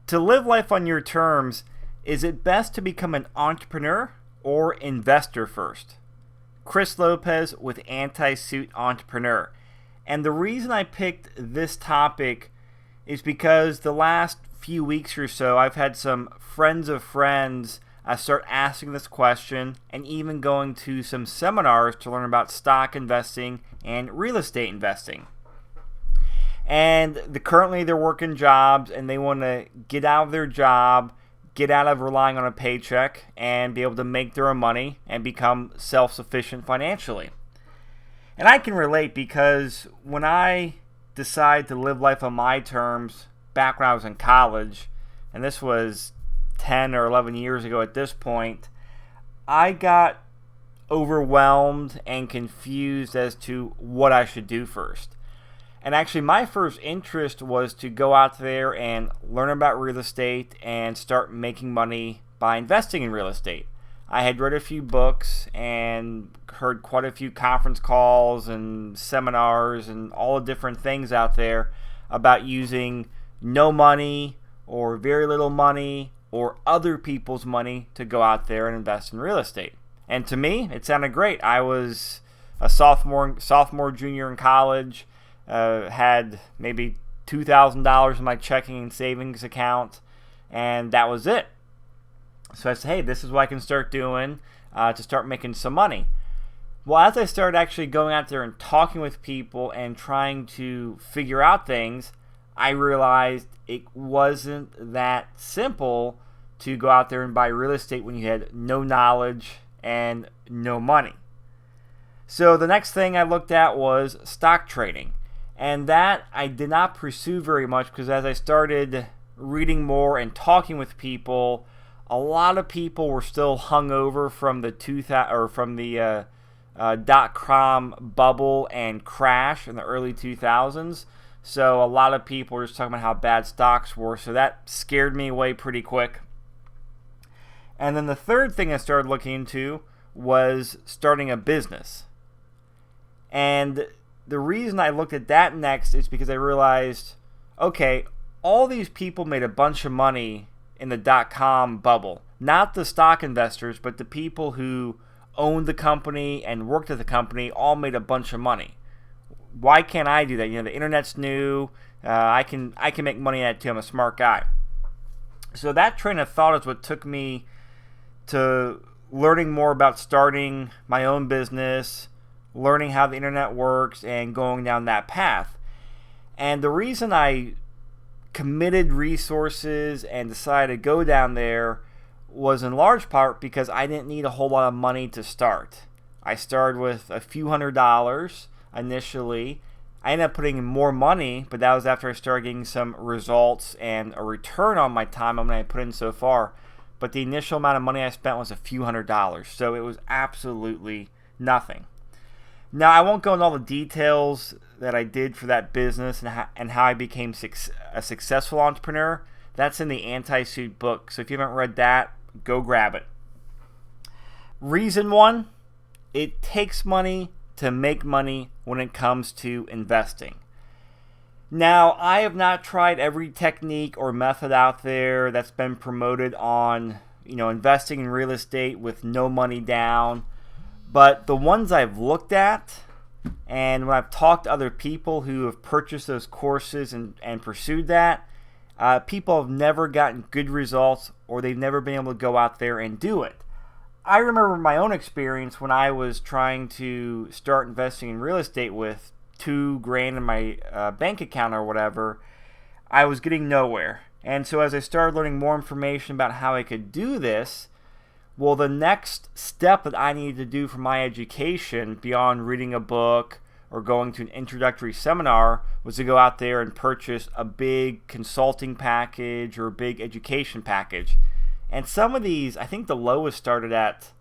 To live life on your terms, is it best to become an entrepreneur or investor first? Chris Lopez with Anti-Suit Entrepreneur. And the reason I picked this topic is because the last few weeks or so, I've had some friends of friends start asking this question and even going to some seminars to learn about stock investing and real estate investing. And currently they're working jobs and they want to get out of their job, get out of relying on a paycheck, and be able to make their own money and become self-sufficient financially. And I can relate because when I decided to live life on my terms back when I was in college, and this was 10 or 11 years ago at this point, I got overwhelmed and confused as to what I should do first. And actually, my first interest was to go out there and learn about real estate and start making money by investing in real estate. I had read a few books and heard quite a few conference calls and seminars and all the different things out there about using no money or very little money or other people's money to go out there and invest in real estate. And to me, it sounded great. I was a sophomore, junior in college. Had maybe $2,000 in my checking and savings account, and that was it. So I said, hey, this is what I can start doing to start making some money. Well, as I started actually going out there and talking with people and trying to figure out things, I realized it wasn't that simple to go out there and buy real estate when you had no knowledge and no money. So the next thing I looked at was stock trading. And that I did not pursue very much because as I started reading more and talking with people, a lot of people were still hung over from the dot-com bubble and crash in the early 2000s. So a lot of people were just talking about how bad stocks were. So that scared me away pretty quick. And then the third thing I started looking into was starting a business. And the reason I looked at that next is because I realized, okay, all these people made a bunch of money in the dot-com bubble. Not the stock investors, but the people who owned the company and worked at the company all made a bunch of money. Why can't I do that? The internet's new. I can make money at it too. I'm a smart guy. So that train of thought is what took me to learning more about starting my own business, learning how the internet works, and going down that path. And the reason I committed resources and decided to go down there was in large part because I didn't need a whole lot of money to start. I started with a few $100s initially. I ended up putting in more money, but that was after I started getting some results and a return on my time on what I put in so far. But the initial amount of money I spent was a few $100s, so it was absolutely nothing. Now, I won't go into all the details that I did for that business and how I became a successful entrepreneur. That's in the Anti-Suit book. So if you haven't read that, go grab it. Reason one, it takes money to make money when it comes to investing. Now, I have not tried every technique or method out there that's been promoted on, investing in real estate with no money down. But the ones I've looked at, and when I've talked to other people who have purchased those courses and pursued that, people have never gotten good results or they've never been able to go out there and do it. I remember my own experience when I was trying to start investing in real estate with $2,000 in my bank account or whatever. I was getting nowhere. And so as I started learning more information about how I could do this, well, the next step that I needed to do for my education, beyond reading a book or going to an introductory seminar, was to go out there and purchase a big consulting package or a big education package. And some of these, I think the lowest started at,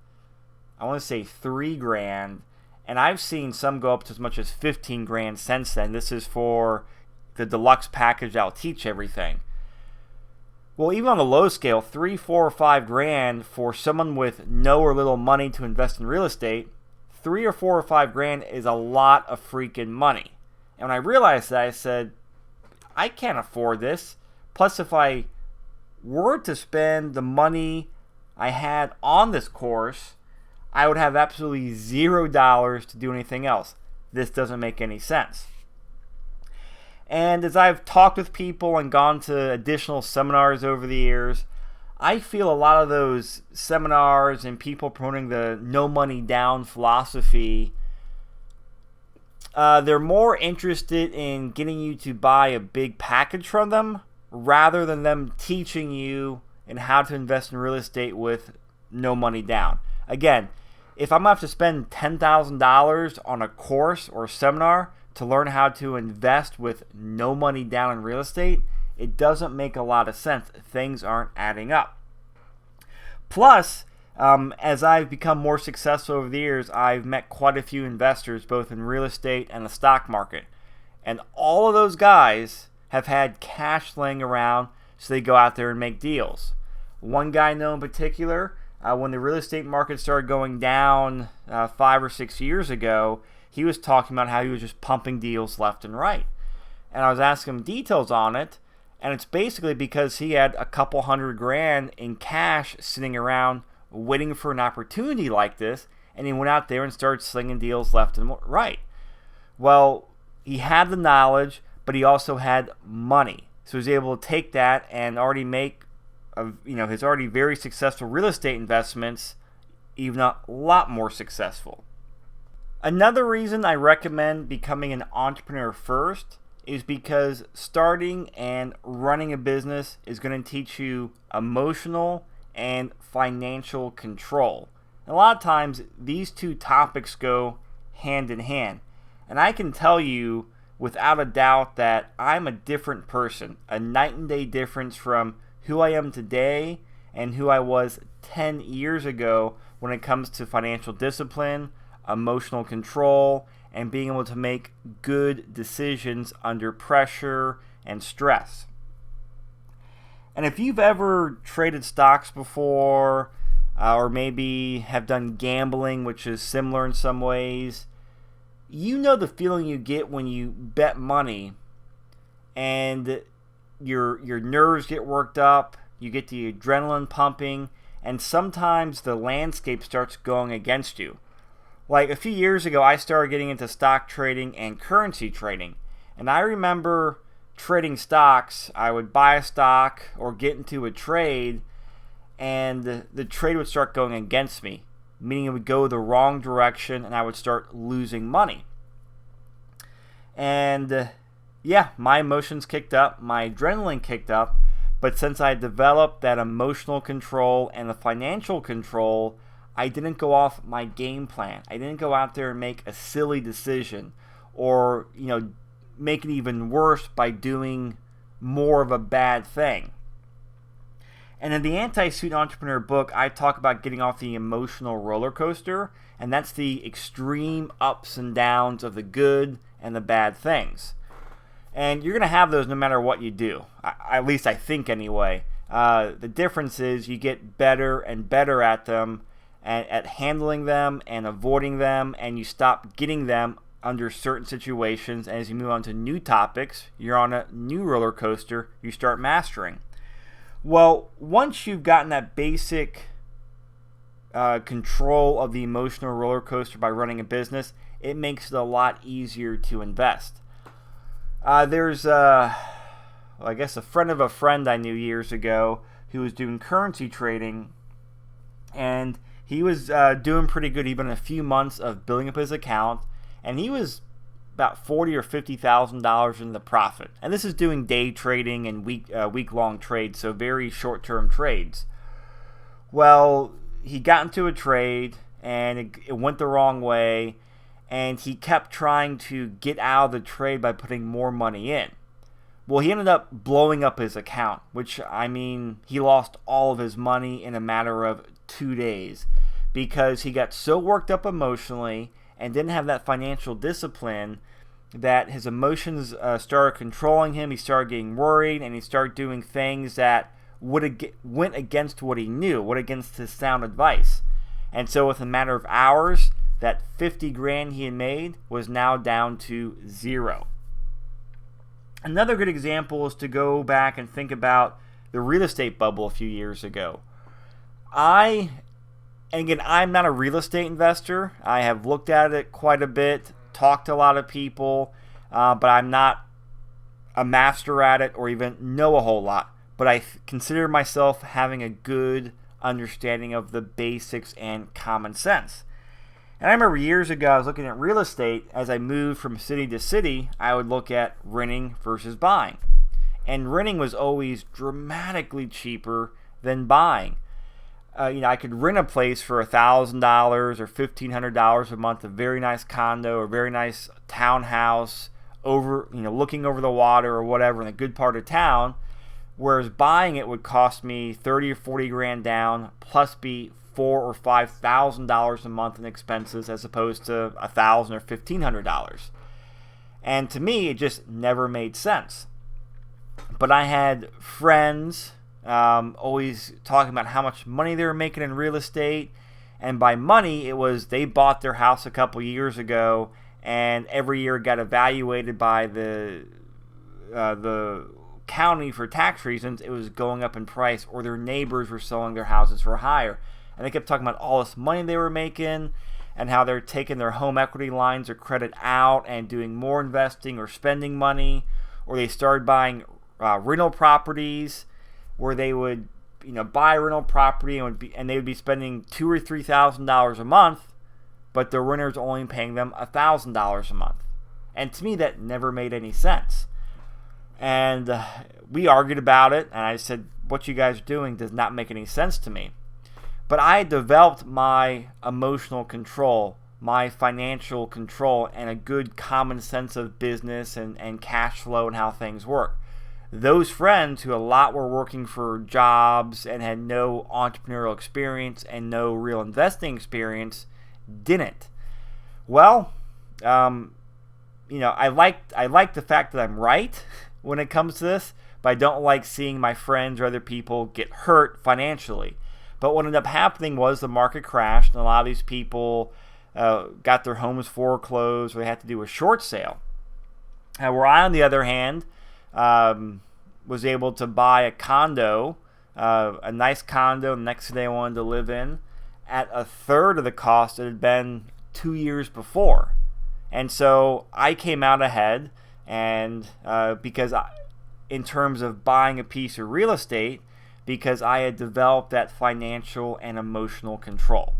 I want to say $3,000, and I've seen some go up to as much as $15,000 since then. This is for the deluxe package that'll teach everything. Well, even on the low scale, $3,000, $4,000, or $5,000 for someone with no or little money to invest in real estate, $3,000 or $4,000 or $5,000 is a lot of freaking money. And when I realized that, I said, I can't afford this. Plus, if I were to spend the money I had on this course, I would have absolutely $0 to do anything else. This doesn't make any sense. And as I've talked with people and gone to additional seminars over the years, I feel a lot of those seminars and people promoting the no money down philosophy, they're more interested in getting you to buy a big package from them rather than them teaching you in how to invest in real estate with no money down. Again, if I'm going to have to spend $10,000 on a course or a seminar to learn how to invest with no money down in real estate, it doesn't make a lot of sense. Things aren't adding up. Plus, as I've become more successful over the years, I've met quite a few investors, both in real estate and the stock market. And all of those guys have had cash laying around, so they go out there and make deals. One guy I know in particular, when the real estate market started going down 5 or 6 years ago, he was talking about how he was just pumping deals left and right. And I was asking him details on it, and it's basically because he had a couple $100,000 in cash sitting around waiting for an opportunity like this, and he went out there and started slinging deals left and right. Well, he had the knowledge, but he also had money. So he was able to take that and already make his already very successful real estate investments even a lot more successful. Another reason I recommend becoming an entrepreneur first is because starting and running a business is going to teach you emotional and financial control. And a lot of times these two topics go hand in hand. And I can tell you without a doubt that I'm a different person, a night and day difference from who I am today and who I was 10 years ago when it comes to financial discipline, emotional control, and being able to make good decisions under pressure and stress. And if you've ever traded stocks before, or maybe have done gambling, which is similar in some ways, you know the feeling you get when you bet money and your nerves get worked up, you get the adrenaline pumping, and sometimes the landscape starts going against you. Like a few years ago, I started getting into stock trading and currency trading. And I remember trading stocks. I would buy a stock or get into a trade, and the trade would start going against me, meaning it would go the wrong direction and I would start losing money. And my emotions kicked up, my adrenaline kicked up, but since I developed that emotional control and the financial control, I didn't go off my game plan. I didn't go out there and make a silly decision or, make it even worse by doing more of a bad thing. And in the Anti-Student Entrepreneur book, I talk about getting off the emotional roller coaster, and that's the extreme ups and downs of the good and the bad things. And you're going to have those no matter what you do, at least I think anyway. The difference is you get better and better at them, at handling them and avoiding them, and you stop getting them under certain situations. And as you move on to new topics, you're on a new roller coaster you start mastering. Well, once you've gotten that basic control of the emotional roller coaster by running a business, it makes it a lot easier to invest. There's a friend of a friend I knew years ago who was doing currency trading, and he was doing pretty good. He'd been a few months of building up his account, and he was about $40,000 or $50,000 in the profit. And this is doing day trading and week-long trades, so very short-term trades. Well, he got into a trade, and it went the wrong way, and he kept trying to get out of the trade by putting more money in. Well, he ended up blowing up his account, which, he lost all of his money in a matter of 2 days because he got so worked up emotionally and didn't have that financial discipline that his emotions started controlling him. He started getting worried, and he started doing things that went against what he knew, went against his sound advice. And so within a matter of hours, that $50,000 he had made was now down to zero. Another good example is to go back and think about the real estate bubble a few years ago. And again, I'm not a real estate investor. I have looked at it quite a bit, talked to a lot of people, but I'm not a master at it or even know a whole lot. But I consider myself having a good understanding of the basics and common sense. And I remember years ago, I was looking at real estate. As I moved from city to city, I would look at renting versus buying. And renting was always dramatically cheaper than buying. I could rent a place for $1,000 or $1,500 a month, a very nice condo or very nice townhouse over, looking over the water or whatever in a good part of town. Whereas buying it would cost me 30 or 40 grand down, plus be $4,000 or $5,000 a month in expenses, as opposed to $1,000 or $1,500. And to me, it just never made sense. But I had friends always talking about how much money they were making in real estate, and by money, it was they bought their house a couple years ago, and every year got evaluated by the county for tax reasons. It was going up in price, or their neighbors were selling their houses for higher. And they kept talking about all this money they were making and how they're taking their home equity lines of credit out and doing more investing or spending money, or they started buying rental properties where they would buy a rental property and they would be spending $2,000 or $3,000 a month, but the renter's only paying them $1,000 a month. And to me, that never made any sense. And we argued about it, and I said, what you guys are doing does not make any sense to me. But I developed my emotional control, my financial control, and a good common sense of business and cash flow and how things work. Those friends who a lot were working for jobs and had no entrepreneurial experience and no real investing experience didn't. Well, I like the fact that I'm right when it comes to this, but I don't like seeing my friends or other people get hurt financially. But what ended up happening was the market crashed, and a lot of these people got their homes foreclosed, or they had to do a short sale. Where I, on the other hand, was able to buy a condo, a nice condo, the next day I wanted to live in, at a third of the cost it had been 2 years before. And so I came out ahead, and in terms of buying a piece of real estate, because I had developed that financial and emotional control.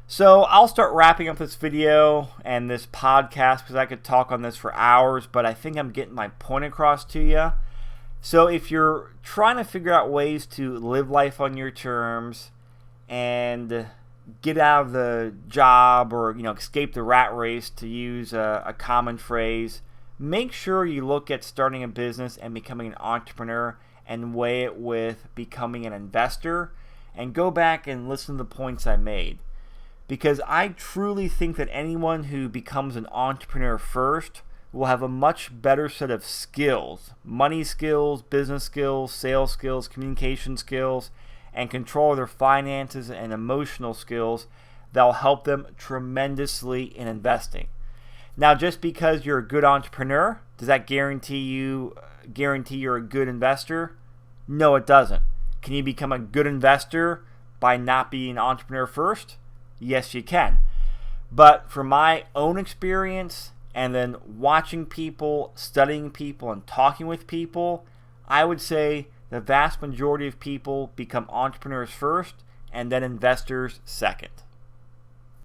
So I'll start wrapping up this video and this podcast, because I could talk on this for hours, but I think I'm getting my point across to you. So if you're trying to figure out ways to live life on your terms and get out of the job, or escape the rat race, to use a common phrase, make sure you look at starting a business and becoming an entrepreneur and weigh it with becoming an investor, and go back and listen to the points I made. Because I truly think that anyone who becomes an entrepreneur first will have a much better set of skills, money skills, business skills, sales skills, communication skills, and control of their finances and emotional skills that will help them tremendously in investing. Now, just because you're a good entrepreneur, does that guarantee you're a good investor? No, it doesn't. Can you become a good investor by not being an entrepreneur first? Yes, you can. But from my own experience, and then watching people, studying people, and talking with people, I would say the vast majority of people become entrepreneurs first and then investors second.